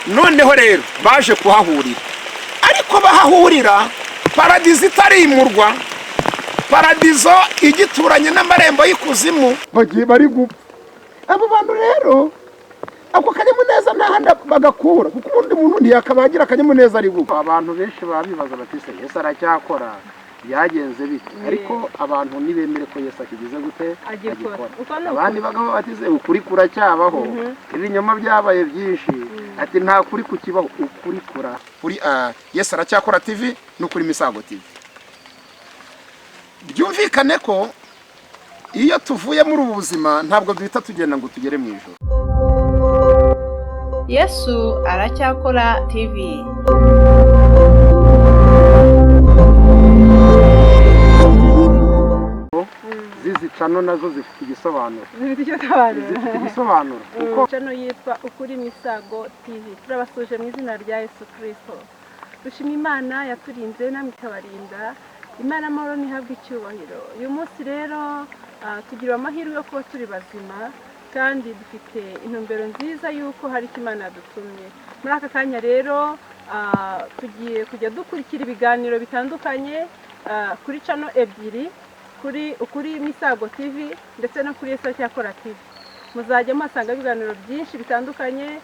noneho rero baje kuhahurira, ariko bahahurira paradizo itarimurwa, paradizo igituranye n'amarembo y'ikuzimu, bagiye bari gupfa. Abo bantu rero ako kanyamuneza n'ahandi bagakura, kuko ubundi muntu ntiyakabagira akanyamuneza ari gupfa. Abantu benshi babibaza bati se Yesu aracyakora, byagenze bite? Ariko abantu nibemere ko Yesu akigize gute agikora. Abandi bagabo bati se ukuri kuracyabaho, ibinyoma byabaye byinshi, ati nta kuri kukibaho, ukuri kura kuri Yesu aracyakora TV n'ukuri Misago TV. Byumvikane ko iyo tuvuye muri ubu buzima ntabwo duhita tugenda ngo tugere mu ijuru. Yesu aracyakora TV. Zizi cano nazo zifite igisobanuro. Zifite igisobanuro. Uko cano yitwa ukuri Misago TV. Turabasuje mu izina rya Yesu Kristo. Dushima Imana yaturinze namwe ikabarinda. Imana amahoro nihabwe icyubahiro. Uyu munsi rero tugira amahirwe yo kuba turi bazima kandi dufite intumbero nziza yuko hari Imana yadutumye. Muri aka kanya rero tugiye kujya dukurikira ibiganiro bitandukanye kuri cano ebyiri, kuri ukuri Misago TV ndetse no kuri Yesu aracyakora TV. Muzajya muhasanga ibiganiro byinshi bitandukanye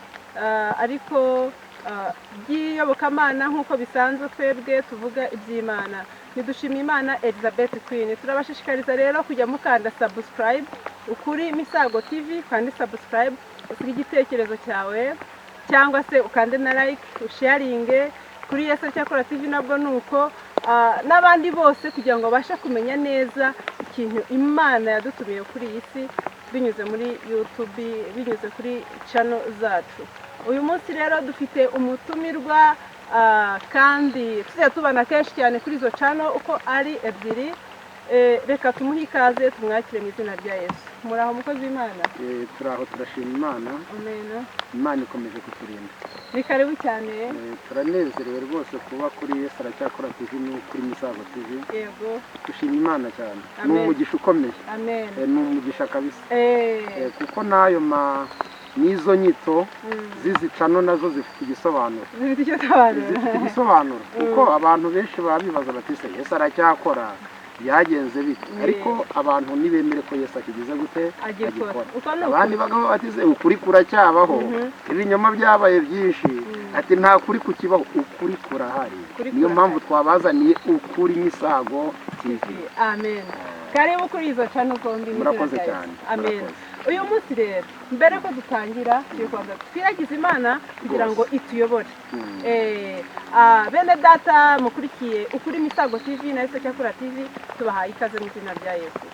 ariko by'iyobokamana nk'uko bisanzwe twebwe tuvuga iby'Imana. Nidushima Imana Elizabeth Queen. Turabashishikariza rero kujya mukanda subscribe ukuri Misago TV, kandi subscribe usige igitekerezo cyawe cyangwa se ukande na like, usharinge kuri Yesu aracyakora TV nabwo nuko n'abandi bose kugira ngo bashe kumenya neza ikintu Imana yadutumiye kuri iyi si binyuze muri YouTube, binyuze kuri channel zacu. Uyu munsi rero dufite umutumirwa kandi tujya tubana kenshi cyane kuri izo channel uko ari ebyiri. Reka tumuhe ikaze tumwakire mu izina rya Yesu. Muraho mukozi w'Imana? Turaho, turashima Imana. Amen. Imana ikomeje kuturinda. Ni karibu cyane. Turanezerewe rwose kuba kuri Yesu aracyakora TV n'ukuri Misago TV. Yego. Dushima Imana cyane. Ni umugisha ukomeye. Amen. Ni umugisha kabisa. Kuko nayo nizo nyito zizi cano nazo zifite igisobanuro. Zifite igisobanuro. Kuko abantu benshi babibaza bati se Yesu aracyakora, byagenze bite? Ariko abantu nibemere ko Yesu akigize gute agikora. Abandi bagabo bati se ukuri kuracyabaho, ibinyoma byabaye byinshi, ati nta kuri kukibaho, ukuri kurahari. Niyo mpamvu twabazaniye ukuri Misago TV. Amen. Karibu kuri izo channel bombi. Murakoze cyane. Amen. Uyu munsi rero mbere ko dutangira twiragize Imana kugira ngo ituyobore. Bene data mukurikiye ukuri Misago TV na Yesu aracyakora TV, tubahaye ikaze mu izina rya Yesu.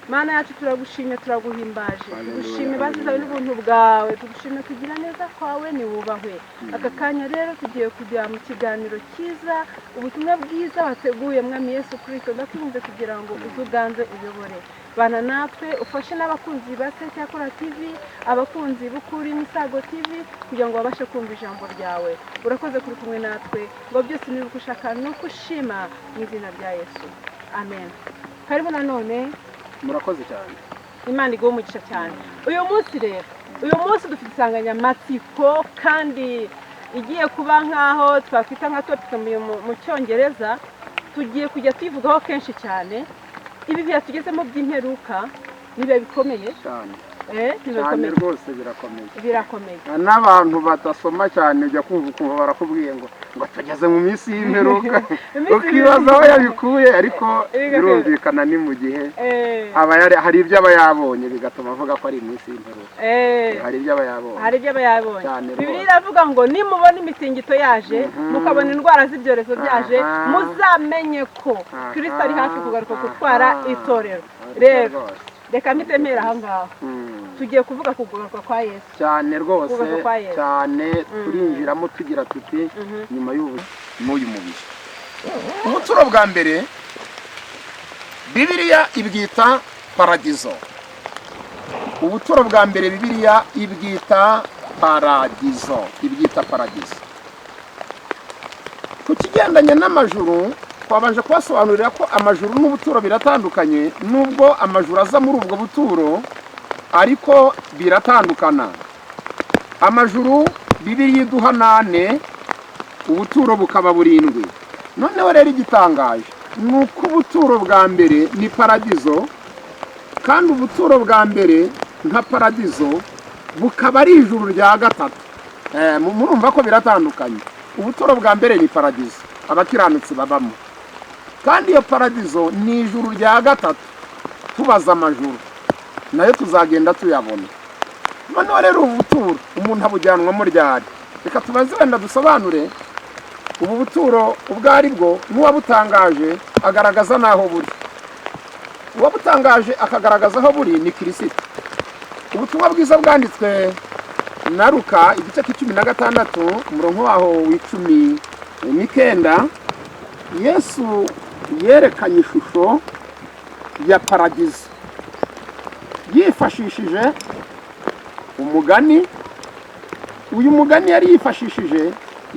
Mana yacu turagushimye, turaguhimbaje, tugushime bazizawe n'ubuntu bwawe, tugushime kugira neza kwawe ni wubahwe. Aka kanya rero tugiye kujya mu kiganiro cyiza, ubutumwa bwiza wateguye Mwami Yesu Kristo, ndakwinze kugira ngo uzuganze uyobore. Bana natwe ufashe n'abakunzi ba Yesu aracyakora TV, abakunzi b'ukuri Misago TV kugira ngo babashe kumva ijambo ryawe. Urakoze kuri kumwe natwe, ngo byose ni ugushaka no kushima mu izina rya Yesu. Amen. Karibu nanone. Murakoze cyane. Imana iguhe umugisha cyane. Uyu munsi rero, uyu munsi dufite insanganyamatsiko kandi igiye kuba nkaho twakwita nka topic mu Cyongereza, tugiye kujya twivugaho kenshi cyane. Ibi byatugezemo by'imperuka nibe bikomeye cyane. Cyane rwose birakomeye. Birakomeye. N'abantu batasoma cyane ujya kumva barakubwiye ngo tugeze mu minsi y'imperuka. Ukibaza aho yabikuye, ariko birumvikana ni mu gihe hari ibyo aba yabonye bigatuma avuga ko ari iminsi y'imperuka. Hari ibyo aba yabonye. Bibiliya iravuga ngo nimubona imitingito yaje, mukabona indwara z'ibyorezo byaje, muzamenye ko Kristo ari hafi kugaruka gutwara itorero. Rero reka mitemera aha ngaho tugiye kuvuga kugaruka kwa Yesu cyane rwose cyane. Turinjiramo tugira tuti nyuma y'uyu mubiri. Ubuturo bwa mbere Bibiliya ibwita paradizo. Ubuturo bwa mbere Bibiliya ibwita paradizo. Ku kigendanye n'amajuru twabanje kubasobanurira ko amajuru n'ubuturo biratandukanye, nubwo amajuru aza muri ubwo buturo ariko biratandukana. Amajuru Bibiliya iduha 8 ubuturo bukaba burindwi. Noneho rero igitangaje nuko ubuturo bwa mbere ni paradizo, kandi ubuturo bwa mbere nka paradizo bukaba ari ijuru rya gatatu. Murumva ko biratandukanye. Ubuturo bwa mbere ni paradizo abakiranutsi babamo, kandi iyo paradizo ni ijuru rya gatatu tubaza amajuru, nayo tuzagenda tuyabona. Noneho rero ubuturo umuntu abujyanwamo ryari? Reka tubaze wenda dusobanure ubu buturo ubwo ari bwo. N'uwabutangaje agaragaza naho buri, uwabutangaje akagaragaza aho buri ni Kristo. Ubutumwa bwiza bwanditswe na Luka igice c'16 umurongo waho w'19, Yesu yerekanye ishusho ya paradizo yifashishije umugani. Uyu mugani yari yifashishije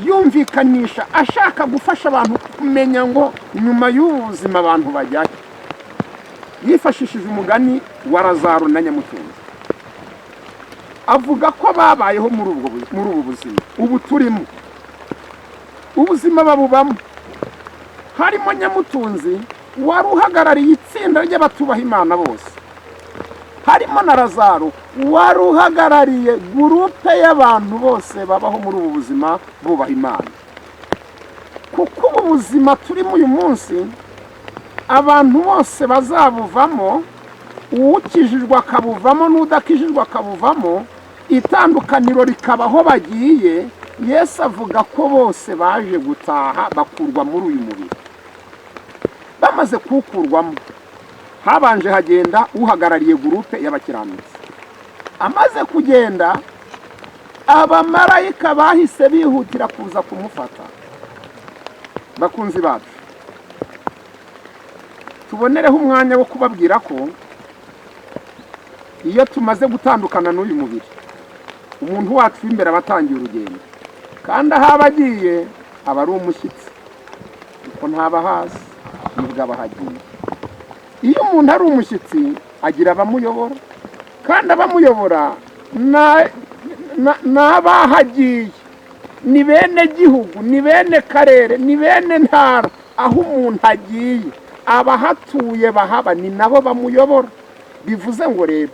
yumvikanisha ashaka gufasha abantu kumenya ngo nyuma y'ubu buzima abantu bajyahe. Yifashishije umugani wa Lazaro na Nyamutunzi, avuga ko babayeho muri ubu buzima ubu turimo. Ubuzima babubamo harimo Nyamutunzi wari uhagarariye itsinda ry'abatubaha Imana bose, harimo na Lazaro wari uhagarariye gurupe y'abantu bose babaho muri ubu buzima bubaha Imana. Kuko ubu buzima turimo uyu munsi abantu bose bazabuvamo, uwukijijwe akabuvamo n'udakijijwe akabuvamo, itandukaniro rikabaho bagiye. Yesu avuga ko bose baje gutaha bakurwa muri uyu mubiri. Bamaze kuwukurwamo habanje hagenda uhagarariye gurupe y'abakiranutsi. Amaze kugenda, abamarayika bahise bihutira kuza kumufata. Bakunzi bacu, tubonereho umwanya wo kubabwira ko iyo tumaze gutandukana n'uyu mubiri, umuntu wacu w'imbere abatangiye urugendo, kandi aho abagiye aba ari umushyitsi, kuko ntaba hasi nibwo aba ahagiye. Iyo umuntu ari umushyitsi agira abamuyobora, kandi abamuyobora n'abahagiye ni bene gihugu, ni bene karere, ni bene ntara. Aho umuntu agiye abahatuye bahaba ni nabo bamuyobora. Bivuze ngo rero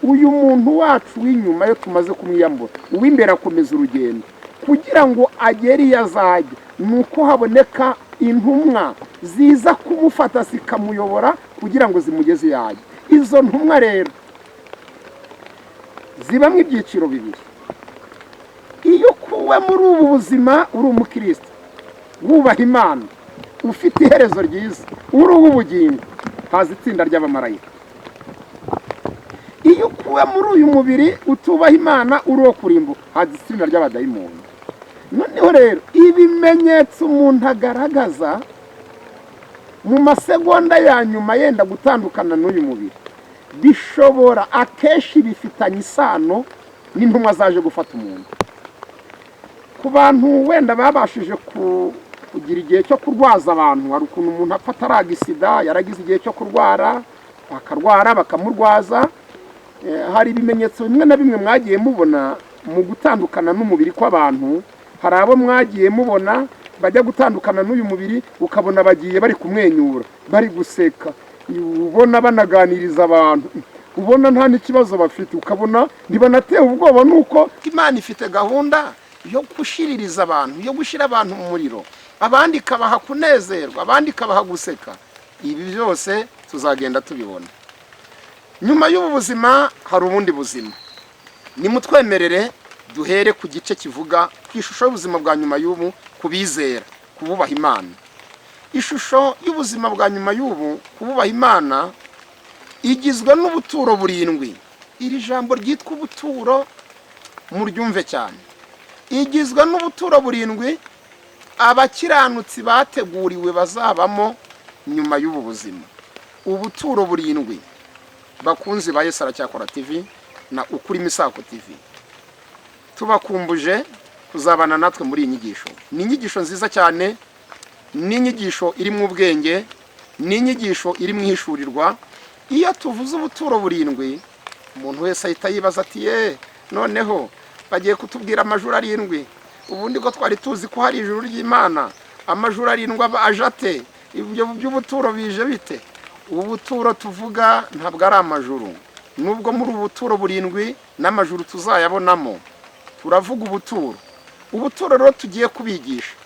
uyu muntu wacu w'inyuma yo tumaze kumwiyambura, uw'imbere akomeza urugendo kugira ngo agere iyo azajya. Nuko haboneka intumwa ziza kumufata zikamuyobora kugira ngo zimugeze iyo ajya. Izo ntumwa rero zibamwe ibyiciro bibiri. Iyo kuwe muri ubu buzima uri umukristo wubaha Imana, ufite iherezo ryiza, uri uw'ubugingo, haza itsinda ry'abamarayika. Iyo kuwe muri uyu mubiri utubaha Imana, uri uwo kurimbuka, haza itsinda ry'abadayimoni. Noneho rero ibimenyetso umuntu agaragaza mu masegonda ya nyuma yenda gutandukana n'uyu mubiri bishobora akenshi bifitanye isano n'intumwa zaje gufata umuntu. Ku bantu wenda babashije kugira igihe cyo kurwaza abantu, hari ukuntu umuntu apfa ataragisida, yaragize igihe cyo kurwara, akarwara bakamurwaza. Hari ibimenyetso bimwe na bimwe mwagiye mubona mu gutandukana n'umubiri kw'abantu. Hari abo mwagiye mubona bajya gutandukana n'uyu mubiri ukabona bagiye bari kumwenyura, bari guseka, ubona banaganiriza abantu, ubona nta n'ikibazo bafite, ukabona ntibanatewe ubwoba. nuko Imana ifite gahunda yo gushiririza abantu, yo gushyira abantu mu muriro, abandi ikabaha kunezerwa, abandi ikabaha guseka. Ibi byose tuzagenda tubibona. Nyuma y'ubu buzima hari ubundi buzima. Nimutwemerere duhere ku gice kivuga ku ishusho y'ubuzima bwa nyuma y'ubu kubizera, kububaha Imana. Ishusho y'ubuzima bwa nyuma y'ubu kububaha Imana igizwe n'ubuturo burindwi. Iri jambo ryitwa ubuturo muryumve cyane. Igizwe n'ubuturo burindwi abakiranutsi bateguriwe bazabamo nyuma y'ubu buzima. Ubuturo burindwi. Bakunzi ba Yesu Aracyakora TV na Ukuri Misago TV, tubakumbuje kuzabana natwe muri iyi nyigisho. Ni inyigisho nziza cyane, ni inyigisho iri mu ubwenge, ni inyigisho iri mu ihishurirwa. Iyo tuvuze ubuturo burindwi, umuntu wese ahita yibaza ati noneho bagiye kutubwira amajuru 7. Ubundi ko twari tuzi ko hari ijuru ry'Imana, amajuru 7 ajate, ibyo by'ubuturo bije bite? Ubuturo tuvuga ntabwo ari amajuru, nubwo muri ubuturo 7 n'amajuru tuzayabonamo. Turavuga ubuturo rero tugiye kubigisha,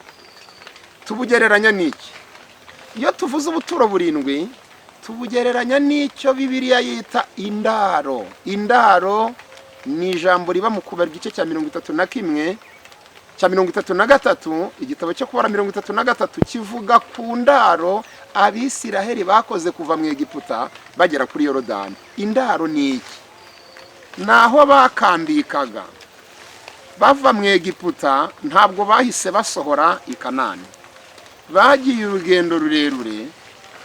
tubugereranya n'iki? Iyo tuvuze ubuturo 7 tubugereranya n'icyo Bibiliya yita indaro. Indaro ni ijambo riba mu Kubara igice cya 31 cya 33, igitabo cyo Kubara 33 kivuga ku ndaro Abisiraheli bakoze kuva mu Egiputa bagera kuri Yorodani. Indaro ni iki? Naho bakambikaga bava mu Egiputa, ntabwo bahise basohora i Kanani. Bagiye urugendo rurerure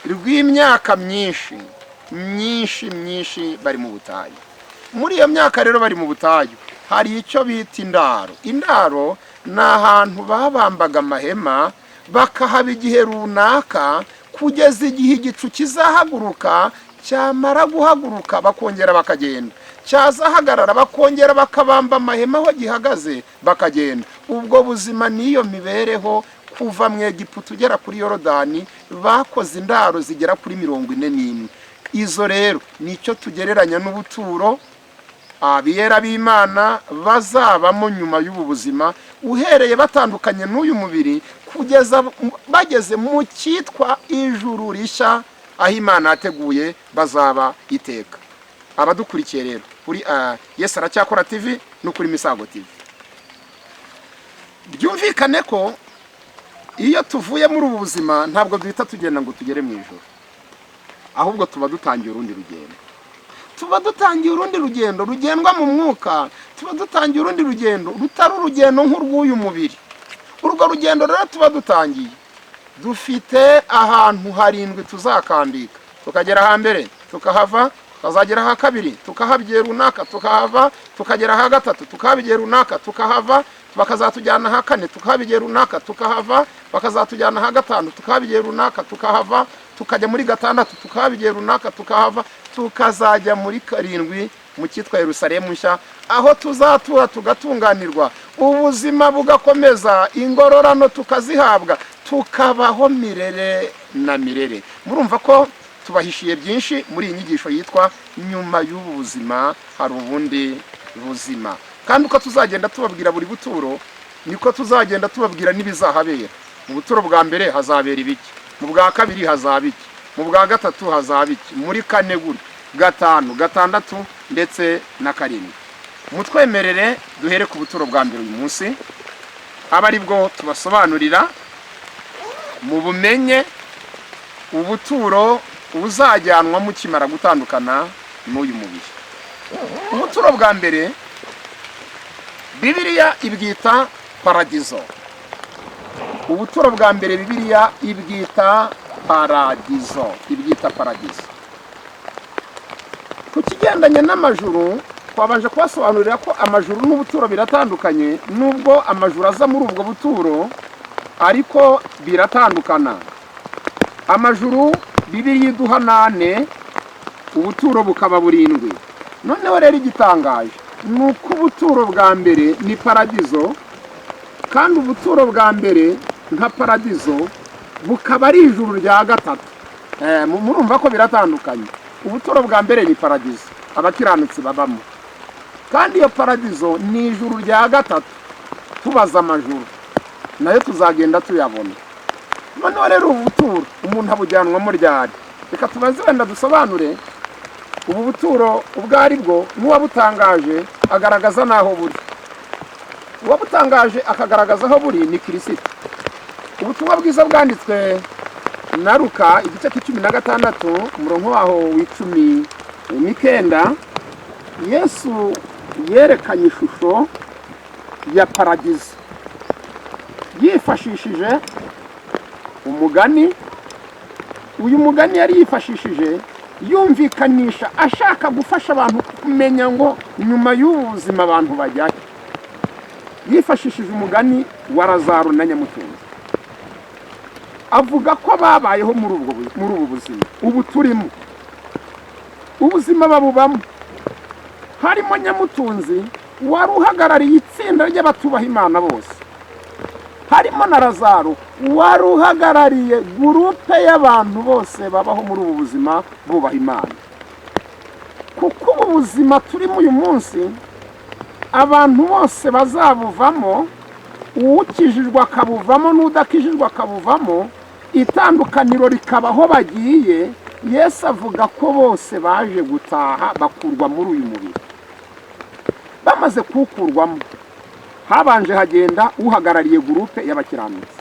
rw'imyaka myinshi bari mu butayu. Muri iyo myaka rero bari mu butayu, hari icyo bita indaro. Indaro ni ahantu babambaga amahema, bakahaba igihe runaka kugeza igihe igicu kizahaguruka, cyamara guhaguruka bakongera bakagenda, cyazahagarara bakongera bakabamba amahema aho gihagaze bakagenda. Ubwo buzima niyo mibereho kuva mu Egiputa ugera kuri Yorodani, bakoze indaro zigera kuri 41. Izo rero nicyo tugereranya n'ubuturo abiyera b'Imana bazabamo nyuma y'ubu buzima, uhereye batandukanye n'uyu mubiri kugeza bageze mu cyitwa ijuru rishya, aho Imana yateguye bazaba iteka. Abadukurikiye rero kuri Yesu Aracyakora TV no kuri Misago TV, byumvikane ko iyo tuvuye muri ubu buzima ntabwo duhita tugenda ngo tugere mu ijuru, ahubwo tuba dutangiye urundi rugendo. Tuba dutangiye urundi rugendo rugendwa mu mwuka, tuba dutangiye urundi rugendo rutari urugendo nk'urw'uyu mubiri. Urwo rugendo rero tuba dutangiye, dufite ahantu 7 tuzakambika, tukagera hambere tukahava, tukazagera ha 2 tukahabye runaka, tukahava, tukagera ha 3 tukahabye runaka, tukahava, bakazatujyana ha 4 tukahabye runaka, tukahava, bakazatujyana ha 5 tukahabye runaka, tukahava, tukajya muri 6 tukahabye runaka, tukahava, tukazajya muri 7 mu cyitwa Yerusalemu nshya, aho tuzatura tugatunganirwa, ubuzima bugakomeza, ingororano tukazihabwa, tukabaho mirere na mirere. Murumva ko tubahishiye byinshi muri iyi nyigisho yitwa nyuma y'ubu buzima hari ubundi buzima. Kandi uko tuzagenda tubabwira buri buturo, niko tuzagenda tubabwira n'ibizahabera. Mu buturo bwa mbere hazabera ibiki, mu bwa kabiri hazaba iki, mu bwa gatatu hazaba iki, muri 4 gutyo, 5, 6 ndetse na 7. Mutwemerere duhere ku buturo bwa mbere uyu munsi, aba ari bwo tubasobanurira mu bumenye ubuturo uzajyanwa mukimara gutandukana n'uyu mubiri. Ubuturo bwa mbere Bibiliya ibwita paradizo. Ubuturo bwa mbere Bibiliya ibwita paradizo, Ku kigendanye n'amajuru, twabanje kubasobanurira ko amajuru n'ubuturo biratandukanye, nubwo amajuru aza muri ubwo buturo ariko biratandukana. Amajuru Bibiliya iduha 8, ubuturo bukaba 7. Noneho rero igitangaje nuko ubuturo bwa mbere ni paradizo, kandi ubuturo bwa mbere nka paradizo bukaba ari ijuru rya 3. Murumva ko biratandukanye. Ubuturo bwa mbere ni paradizo abakiranutsi babamo, kandi iyo paradizo ni ijuru rya 3. Tubaza amajuru nayo tuzagenda tuyabona. Noneho rero ubuturo umuntu abujyanwamo ryari? Reka tubaze wenda dusobanure ubu buturo ubwo ari bwo. N'uwabutangaje agaragaza naho buri, uwabutangaje akagaragaza aho buri ni Kristo. Ubutumwa bwiza bwanditswe na Luka igice cya 16 umurongo waho w'19, Yesu yerekanye ishusho ya paradizo yifashishije umugani. Uyu mugani yari yifashishije yumvikanisha, ashaka gufasha abantu kumenya ngo nyuma y'ubu buzima abantu bajyahe. Yifashishije umugani wa Lazaro na Nyamutunzi, avuga ko babayeho muri ubu buzima ubu turimo. Ubuzima babubamo harimo Nyamutunzi wari uhagarariye itsinda ry'abatubaha Imana bose, harimo na Lazaro wari uhagarariye gurupe y'abantu bose babaho muri ubu buzima bubaha Imana. Kuko ubu buzima turimo uyu munsi abantu bose bazabuvamo, uwukijijwe akabuvamo n'udakijijwe akabuvamo, itandukaniro rikabaho bagiye. Yesu avuga ko bose baje gutaha bakurwa muri uyu mubiri. Bamaze kuwukurwamo, habanje hagenda uhagarariye gurupe y'abakiranutsi.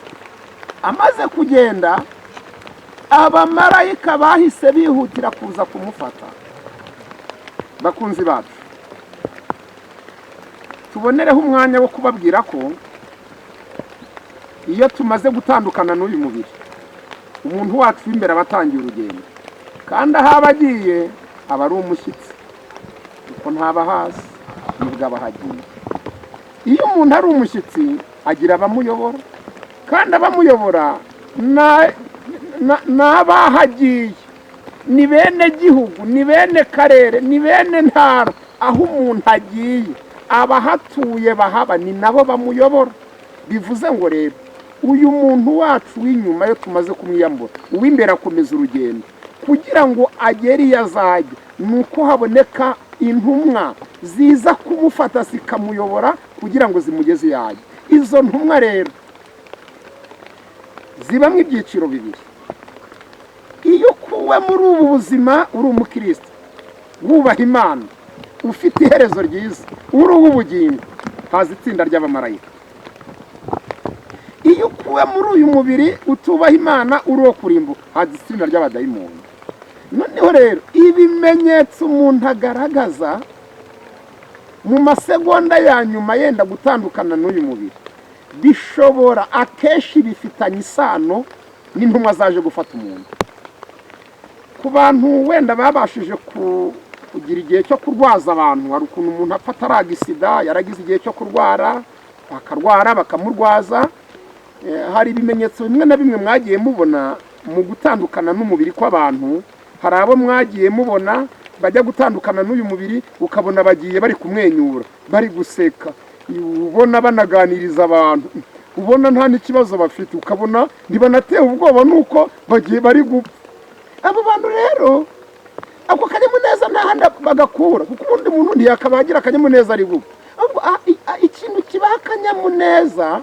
Amaze kugenda, abamarayika bahise bihutira kuza kumufata. Bakunzi bacu, tubonereho umwanya wo kubabwira ko iyo tumaze gutandukana n'uyu mubiri, umuntu wacu w'imbere aba atangiye urugendo, kandi aho aba agiye aba ari umushyitsi, kuko ntaba hasi nubwo aba ahagiye. Iyo umuntu ari umushyitsi agira abamuyobora, kandi abamuyobora n'abahagiye, ni bene gihugu, ni bene karere, ni bene ntara. Aho umuntu agiye abahatuye bahaba ni nabo bamuyobora. Bivuze ngo rero uyu muntu wacu w'inyuma yo tumaze kumwiyambura, uw'imbere akomeza urugendo kugira ngo agere iyo azajya. Nuko haboneka intumwa ziza kumufata zikamuyobora kugira ngo zimugeze iyo ajya. Izo ntumwa rero zibamo ibyiciro bibiri. Iyo ukuwe muri ubu buzima uri umukristo wubaha Imana, ufite iherezo ryiza, uri uw'ubugingo, haza itsinda ry'abamarayika. Iyo ukuwe muri uyu mubiri utubaha Imana, uri uwo kurimbuka, haza itsinda ry'abadayimoni. Noneho rero ibimenyetso umuntu agaragaza mu masegonda ya nyuma yenda gutandukana n'uyu mubiri, bishobora akenshi bifitanye isano n'intumwa zaje gufata umuntu. Ku bantu wenda babashije kugira igihe cyo kurwaza abantu, hari ukuntu umuntu apfa ataragisida, yaragize igihe cyo kurwara, bakarwara bakamurwaza. Hari ibimenyetso bimwe na bimwe mwagiye mubona mu gutandukana n'umubiri kw'abantu. Hari abo mwagiye mubona bajya gutandukana n'uyu mubiri, ukabona bagiye bari kumwenyura, bari guseka, ubona banaganiriza abantu, ubona nta n'ikibazo bafite, ukabona ntibanatewe ubwoba nuko bagiye bari gupfa. Abo bantu rero ako kanyamuneza n'ahandi bagakura, kuko ubundi muntu ntiyakabagira akanyamuneza ari gupfa. Ikintu kibaha akanyamuneza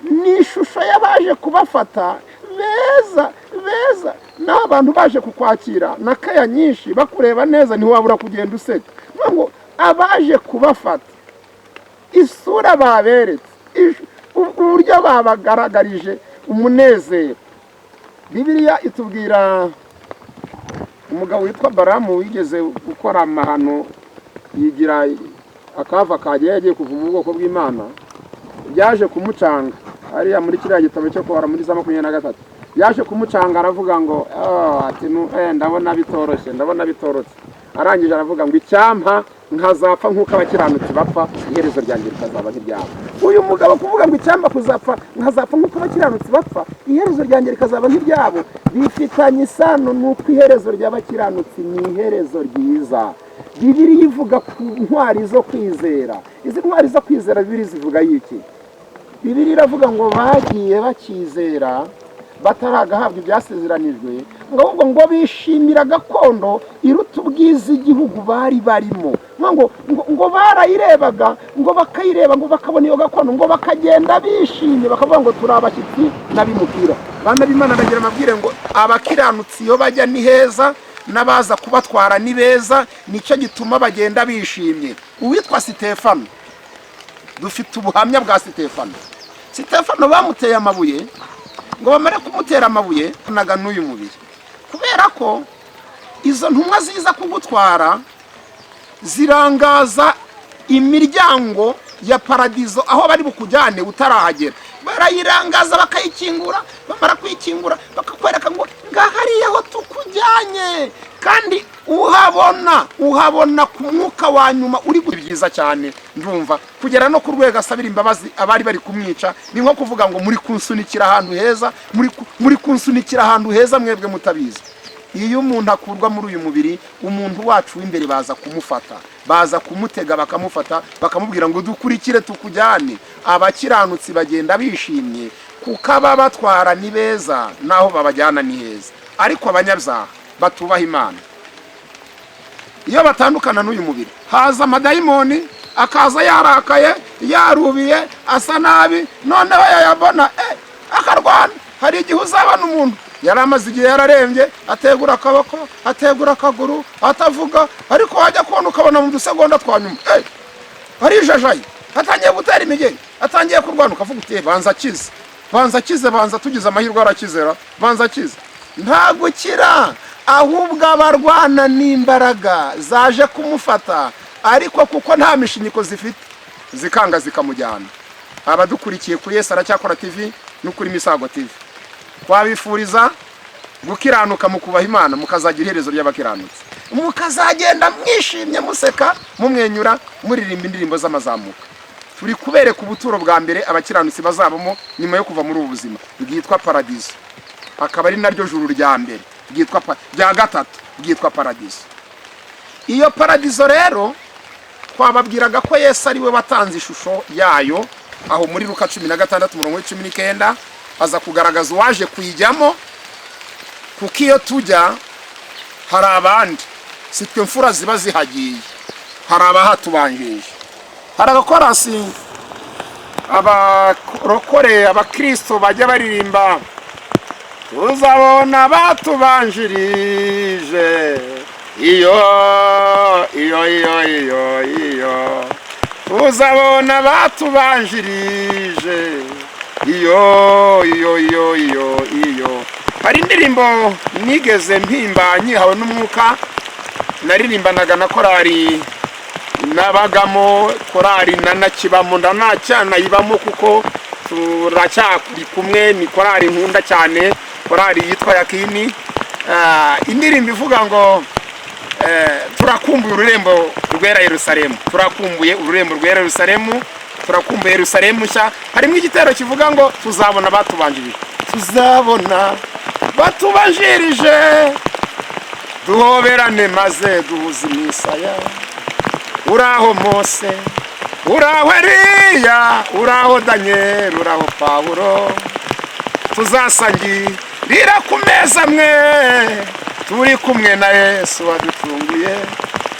ni ishusho y'abaje kubafata beza beza, n'abantu baje kukwakira na kaya nyinshi bakureba neza, ntiwabura kugenda useka. Ngo abaje kubafata isura baberetse, uburyo babagaragarije umunezero. Bibiliya itubwira umugabo witwa Baramu wigeze gukora amahano, yigira akava kagiye yagiye kuva mu bwoko bw'Imana, byaje kumucanga. Hariya muri kiriya gitabo cyo kubara muri za 23 yaje kumucanga, aravuga ngo ati ndabona bitoroshye. Arangije aravuga ngo icyampa nkazapfa nk'uko abakiranutsi bapfa, iherezo ryanjye rikazaba nk'iryabo. Uyu mugabo kuvuga ngo icyampa nkazapfa nk'uko abakiranutsi bapfa, iherezo ryanjye rikazaba nk'iryabo, bifitanye isano n'uko iherezo ry'abakiranutsi ni iherezo ryiza. Bibiliya ivuga ku ntwari zo kwizera. Izi ntwari zo kwizera Bibiliya zivuga iki? Bibiliya iravuga ngo bagiye bakizera bataragahabwa ibyasezeranijwe, ngo bishimira gakondo iruta ubwiza igihugu bari barimo. Ngo barayirebaga, ngo bakayireba, ngo bakabona iyo gakondo, ngo bakagenda bishimye, bakavuga ngo turi abashyitsi n'abimukira. Bana b'Imana ndagira amabwire ngo abakiranutsi iyo bajya ni heza, n'abaza kubatwara ni beza. Nicyo gituma bagenda bishimye. Uwitwa Sitefano, dufite ubuhamya bwa Sitefano bamuteye amabuye, ngo bamare kumutera amabuye naga n'uyu mubiri, kubera ko izo ntumwa ziza kugutwara zirangaza imiryango ya paradizo aho bari bukujyane utarahagera. Barayirangaza bakayikingura, bamara kuyikingura bakakwereka ngo ngahariye aho tukujyanye, kandi uhabona ku mwuka wa nyuma uri byiza cyane. Ndumva kugera no ku rwego asabira imbabazi abari bari kumwica. Ni nko kuvuga ngo muri kunsunikira ahantu heza, muri kunsunikira ahantu heza mwebwe mutabizi. iyo umuntu akurwa muri uyu mubiri, umuntu wacu w'imbere baza kumufata, baza kumutega bakamufata, bakamubwira ngo dukurikire tukujyane. Abakiranutsi bagenda bishimye kuko aba batwara ni beza, naho babajyana ni heza. Ariko abanyabyaha batubaha Imana, iyo batandukana n'uyu mubiri, haza amadayimoni, akaza yarakaye, yarubiye, asa nabi, noneho yayabona akarwana. Hari igihe uzabona umuntu yari amaze igihe yararembye, ategura akaboko, ategura akaguru, atavuga, ariko wajya kubona ukabona mu dusegonda twa nyuma arijajaye, atangiye gutera imigeri, atangiye kurwana. Ukavuga uti banza akize, banza akize, banza tugize amahirwe arakizera, banza akize. Nta gukira, ahubwo abarwana n'imbaraga zaje kumufata, ariko kuko nta mishinyiko zifite, zikanga zikamujyana. Abadukurikiye kuri Yesu Aracyakora TV no kuri Misago TV, twabifuriza gukiranuka mu kubaha Imana, mukazagira iherezo ry'abakiranutsi, mukazagenda mwishimye, museka, mumwenyura, muririmba indirimbo z'amazamuka. Turi kubereka ubuturo bwa mbere abakiranutsi bazabamo nyuma yo kuva muri ubu buzima, bwitwa paradizo. Akaba ari naryo juru rya mbere, rya gatatu, bwitwa paradizo. Iyo paradizo rero twababwiraga ko Yesu ari we watanze ishusho yayo, aho muri Luka 16:19 aza kugaragaza uwaje kuyijyamo. Kuko iyo tujya hari abandi, si twe mfura ziba zihagiye, hari abahatubanjije. Hari abakorasi, abarokore, abakristo bajya baririmba, tuzabona batubanjirije, iyo tuzabona batubanjirije, iyo. Hari indirimbo nigeze mpimba nyihawe n'umwuka, naririmbanaga na korari nabagamo, korari nanakibamo, ndanacyanayibamo kuko turacyari kumwe. Ni korari nkunda cyane, korari yitwa Yakini. Indirimbo ivuga ngo turakumbuye ururembo rwera Yerusalemu, turakumbuye ururembo rwera Yerusalemu, turakumbuye Yerusalemu nshya. Harimo igitero kivuga ngo tuzabona batubanjirije, tuzabona batubanjirije, duhoberane maze duhuze imisaya. Uraho Mose, uraho Eliya, uraho Daniel, uraho Pawulo, tuzasangirira ku meza mwe, turi kumwe na Yesu wadutunguye.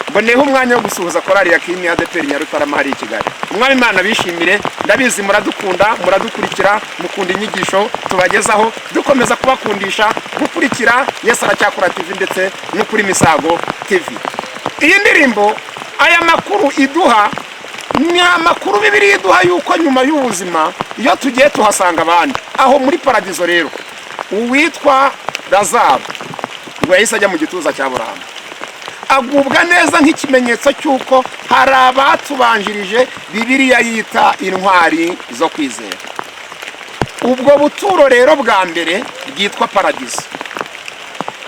Mboneho umwanya wo gusuhuza korari Yakini ADPR Nyarutarama hari i Kigali. Umwami Imana bishimire, ndabizi muradukunda, muradukurikira, mukunda inyigisho tubagezaho, dukomeza kubakundisha gukurikira Yesu Aracyakora TV ndetse no kuri Misago TV. Iyi ndirimbo, aya makuru iduha, ni amakuru Bibiliya iduha yuko nyuma y'ubuzima iyo tugiye tuhasanga abandi. Aho muri paradizo rero, uwitwa Lazaro yahise ajya mu gituza cya Aburahamu, agubwa neza nk'ikimenyetso cy'uko hari abatubanjirije Bibiliya yita intwari zo kwizera. Ubwo buturo rero bwa mbere bwitwa paradizo,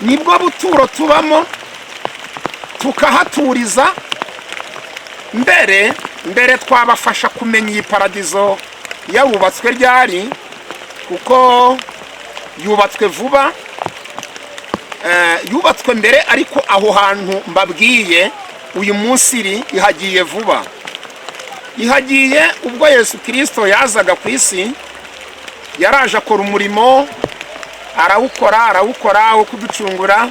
nibwo buturo tubamo tukahaturiza. Mbere twabafasha kumenya iyi paradizo yabubatswe ryari, kuko yubatswe vuba, yubatswe mbere, ariko aho hantu mbabwiye uyu munsi iri ihagiye vuba. Ihagiye ubwo Yesu Kristo yazaga ku isi, yaraje akora umurimo, arawukora wo kuducungura.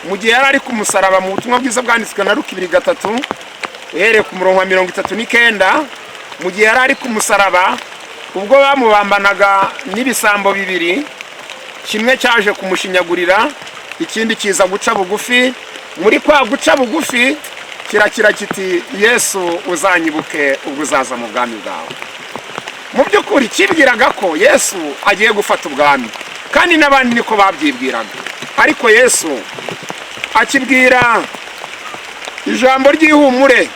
Mu gihe yari ari ku musaraba, mu butumwa bwiza bwanditswe na Luka 2:3 uhereye ku murongo wa 39, mu gihe yari ari ku musaraba, ubwo bamubambanaga n'ibisambo bibiri, kimwe cyaje kumushinyagurira, ikindi kiza guca bugufi. Muri kwa guca bugufi kirakira kiti, Yesu uzanyibuke ubwo uzaza mu bwami bwawe. Mu by'ukuri kibwiraga ko Yesu agiye gufata ubwami, kandi n'abandi niko babyibwiraga. Ariko Yesu akibwira ijambo ry'ihumure,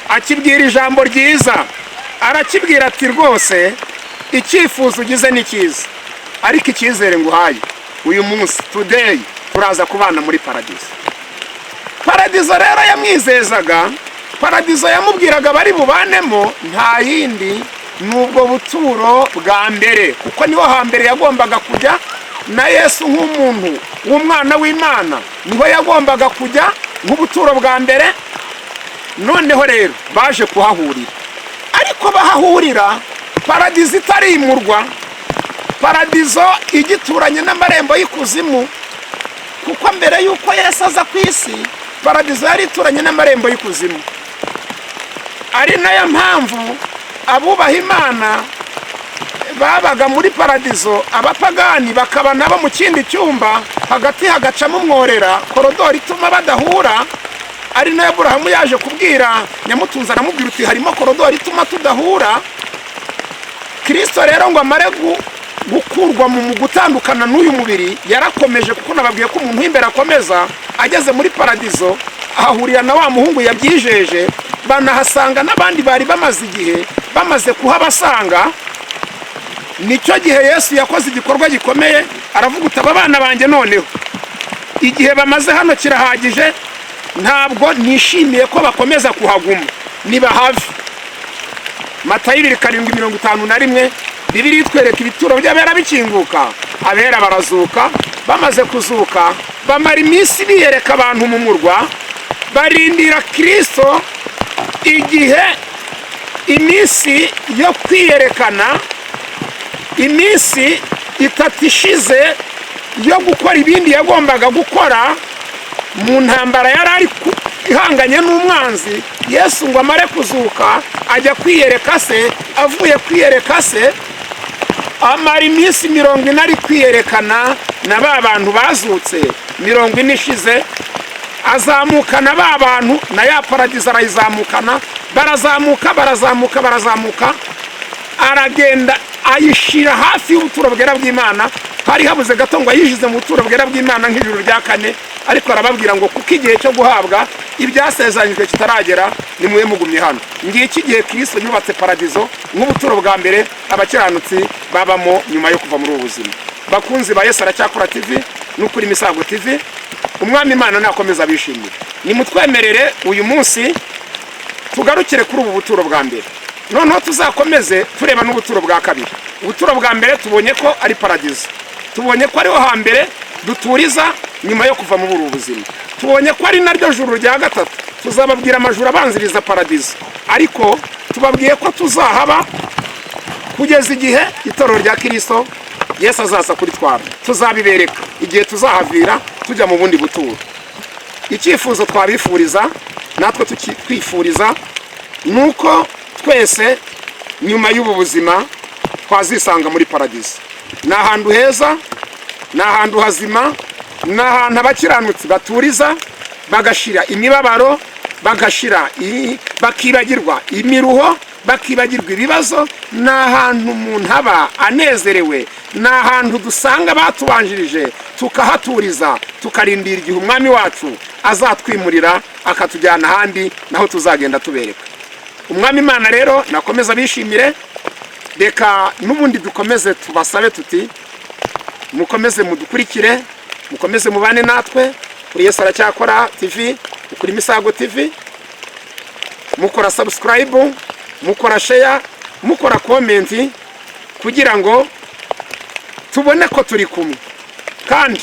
akibwira ijambo ryiza, arakibwira ati rwose icyifuzo ugize ni cyiza, ariko icyizere nguhaye uyu munsi, today, turaza kubana muri paradizo. Paradizo rero yamwizezaga, paradizo yamubwiraga bari bubanemo, nta yindi n'ubwo buturo bwa mbere, kuko niho hambere yagombaga kujya na Yesu nk'umuntu w'umwana w'Imana niho yagombaga kujya nk'ubuturo bwa mbere. Noneho rero baje kuhahurira, ariko bahahurira paradizo itarimurwa, paradizo igituranye n'amarembo y'ikuzimu, kuko mbere y'uko Yesu aza ku isi paradizo yari ituranye n'amarembo y'ikuzimu. Ari nayo mpamvu abubaha Imana babaga muri paradizo, abapagani bakaba nabo mu kindi cyumba, hagati hagacamo umworera, korodori ituma badahura. Ari nayo Aburahamu yaje kubwira Nyamutunzi, aramubwira uti harimo korodori ituma tudahura. Kristo rero ngo amare gukurwa mu gutandukana n'uyu mubiri, yarakomeje, kuko nababwiye ko umuntu w'imbere akomeza. Ageze muri paradizo ahahurira na wa muhungu yabyijeje, banahasanga n'abandi bari bamaze igihe bamaze kuhabasanga. Nicyo gihe Yesu yakoze igikorwa gikomeye, aravuga uti aba bana banjye noneho igihe bamaze hano kirahagije, ntabwo nishimiye ko bakomeza kuhaguma, nibahave. Matayo 7:51 Bibiliya itwereka ibituro by'abera bikinguka, abera barazuka. Bamaze kuzuka bamara iminsi biyereka abantu mu murwa, barindira Kristo. Igihe iminsi yo kwiyerekana, iminsi 3 ishize yo gukora ibindi yagombaga gukora mu ntambara yari ari ihanganye n'umwanzi, Yesu ngo amare kuzuka ajya kwiyereka se. Avuye kwiyereka se amara iminsi 40 ari kwiyerekana na ba bantu bazutse. 40 ishize azamukana ba bantu, na ya paradizo arayizamukana. Barazamuka, aragenda ayishira hafi y'ubuturo bwera bw'Imana. Hari habuze gato ngo ayishize mu buturo bwera bw'Imana nk'ijuru rya 4. Ariko arababwira ngo kuko igihe cyo guhabwa ibyasezeranyijwe kitaragera, nimwe mugumye hano. Ngiye iki gihe Kristo yubatse paradizo nk'ubuturo bwa mbere abakiranutsi babamo nyuma yo kuva muri ubu buzima. Bakunzi ba Yesu Aracyakora TV n'ukuri Misago TV, umwami Imana nakomeza bishimira. Nimutwemerere uyu munsi tugarukire kuri ubu buturo bwa mbere, noneho tuzakomeze tureba n'ubuturo bwa kabiri. Ubuturo bwa mbere tubonye ko ari paradizo, tubonye ko ariho hambere duturiza nyuma yo kuva muri ubu buzima. Tubonye ko ari naryo juru rya gatatu, tuzababwira amajuru abanziriza paradizo, ariko tubabwiye ko tuzahaba kugeza igihe itorero rya Kristo Yesu azaza kuri twaba. Tuzabibereka igihe tuzahavira tujya mu bundi buturo. Icyifuzo twabifuriza natwe twifuriza nuko twese nyuma y'ubu buzima twazisanga muri paradizo. Ni ahantu heza, ni ahantu hazima, ni ahantu abakiranutsi baturiza bagashira imibabaro, bakibagirwa imiruho, bakibagirwa ibibazo. Ni ahantu umuntu aba anezerewe, ni ahantu dusanga batubanjirije tukahaturiza, tukarindira igihe umwami wacu azatwimurira akatujyana ahandi, naho tuzagenda tubereka. Umwami Imana rero nakomeza bishimire. Reka n'ubundi dukomeze tubasabe tuti mukomeze mudukurikire, mukomeze mubane natwe kuri Yesu Aracyakora TV, kuri Misago TV, mukora subscribe, mukora share, mukora comment, kugira ngo tubone ko turi kumwe. Kandi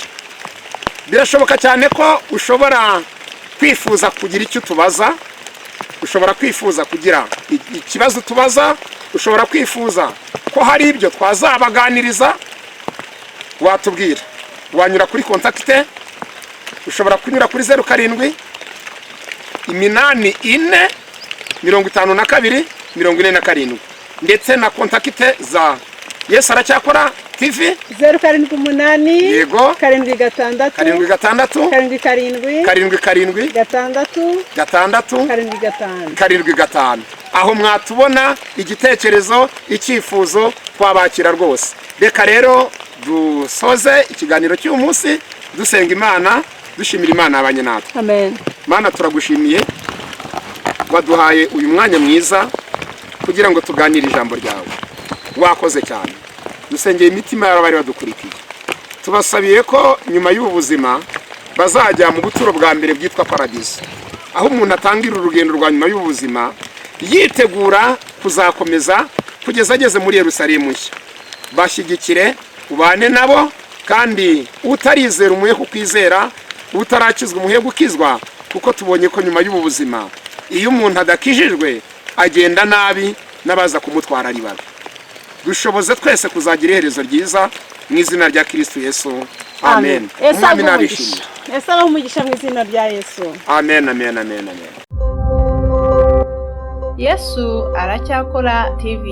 birashoboka cyane ko ushobora kwifuza kugira icyo tubaza, ushobora kwifuza kugira ikibazo tubaza, ushobora kwifuza ko hari ibyo twazabaganiriza, watubwira. Wanyura kuri contact, ushobora kunyura kuri 07 84 52 47, ndetse na contact za Yesu Aracyakora TV 07 yego 76 7 aho mwatubona igitekerezo, icyifuzo twabakira rwose. Reka rero dusoze ikiganiro cy'uyu munsi dusenga Imana, dushimira Imana abanye natwe. Amen. Mana turagushimiye waduhaye uyu mwanya mwiza kugira ngo tuganire ijambo ryawe. Wakoze cyane. Dusengeye imitima y'abari badukurikiye, tubasabiye ko nyuma y'ubu buzima bazajya mu buturo bwa mbere bwitwa paradizo, aho umuntu atangira urugendo rwa nyuma y'ubu buzima yitegura kuzakomeza kugeza ageze muri Yerusalemu nshya. Bashyigikire, ubane nabo, kandi utarizera umuhe kukwizera, utarakizwa umuhe gukizwa, kuko tubonye ko nyuma y'ubu buzima iyo umuntu adakijijwe agenda nabi n'abaza kumutwara ari babi. Dushoboze twese kuzagira iherezo ryiza mu izina rya Kristo Yesu. Amen. Umwami nabishimye. Yesu abahe umugisha mu izina rya Yesu. Amen, amen, amen, amen. Yesu aracyakora TV.